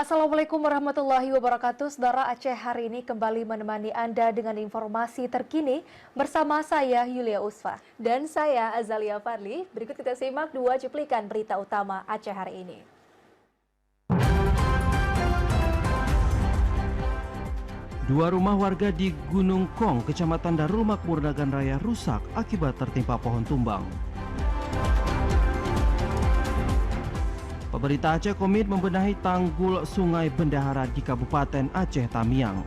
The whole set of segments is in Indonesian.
Assalamualaikum warahmatullahi wabarakatuh. Saudara, Aceh hari ini kembali menemani Anda dengan informasi terkini bersama saya Yulia Usfa. Dan saya Azalia Fadli. Berikut kita simak dua cuplikan berita utama Aceh hari ini. Dua rumah warga di Gunung Kong, Kecamatan Darul Makmur, Nagan Raya rusak akibat tertimpa pohon tumbang. Pemerintah Aceh komit membenahi tanggul Sungai Bendahara di Kabupaten Aceh Tamiang.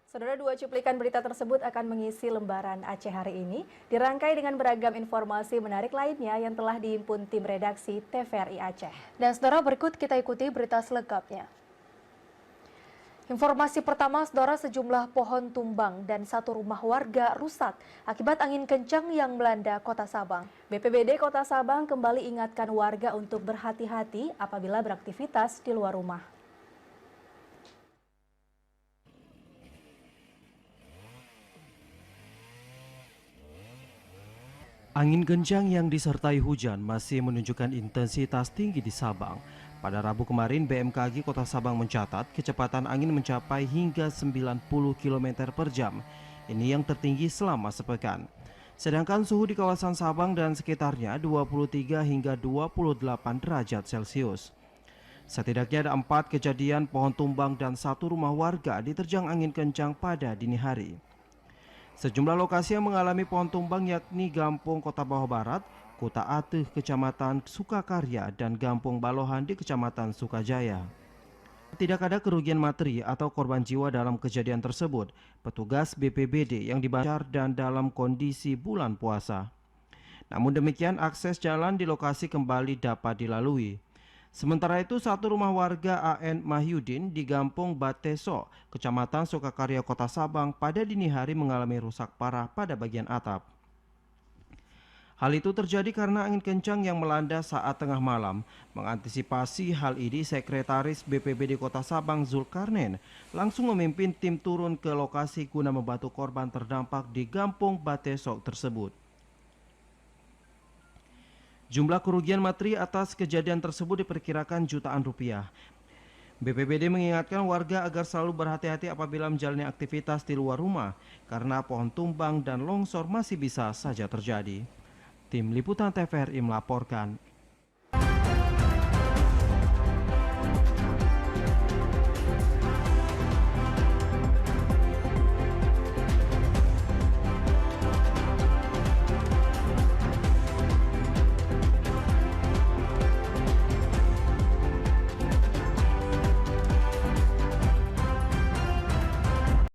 Saudara, dua cuplikan berita tersebut akan mengisi lembaran Aceh hari ini, dirangkai dengan beragam informasi menarik lainnya yang telah dihimpun tim redaksi TVRI Aceh. Dan saudara, berikut kita ikuti berita selengkapnya. Informasi pertama, saudara, sejumlah pohon tumbang dan satu rumah warga rusak akibat angin kencang yang melanda Kota Sabang. BPBD Kota Sabang kembali ingatkan warga untuk berhati-hati apabila beraktivitas di luar rumah. Angin kencang yang disertai hujan masih menunjukkan intensitas tinggi di Sabang. Pada Rabu kemarin, BMKG Kota Sabang mencatat kecepatan angin mencapai hingga 90 km per jam. Ini yang tertinggi selama sepekan. Sedangkan suhu di kawasan Sabang dan sekitarnya 23 hingga 28 derajat Celcius. Setidaknya ada 4 kejadian pohon tumbang dan satu rumah warga diterjang angin kencang pada dini hari. Sejumlah lokasi yang mengalami pohon tumbang yakni Gampung Kota Bawah Barat, Kota Ateh, Kecamatan Sukakarya, dan Gampung Balohan di Kecamatan Sukajaya. Tidak ada kerugian materi atau korban jiwa dalam kejadian tersebut. Petugas BPBD yang dibancar dan dalam kondisi bulan puasa. Namun demikian, akses jalan di lokasi kembali dapat dilalui. Sementara itu, satu rumah warga AN Mahyudin di Gampung Bateso, Kecamatan Sukakarya, Kota Sabang pada dini hari mengalami rusak parah pada bagian atap. Hal itu terjadi karena angin kencang yang melanda saat tengah malam. Mengantisipasi hal ini, Sekretaris BPBD Kota Sabang Zulkarnain langsung memimpin tim turun ke lokasi guna membantu korban terdampak di Gampung Bateso tersebut. Jumlah kerugian materi atas kejadian tersebut diperkirakan jutaan rupiah. BPBD mengingatkan warga agar selalu berhati-hati apabila menjalani aktivitas di luar rumah karena pohon tumbang dan longsor masih bisa saja terjadi. Tim Liputan TVRI melaporkan.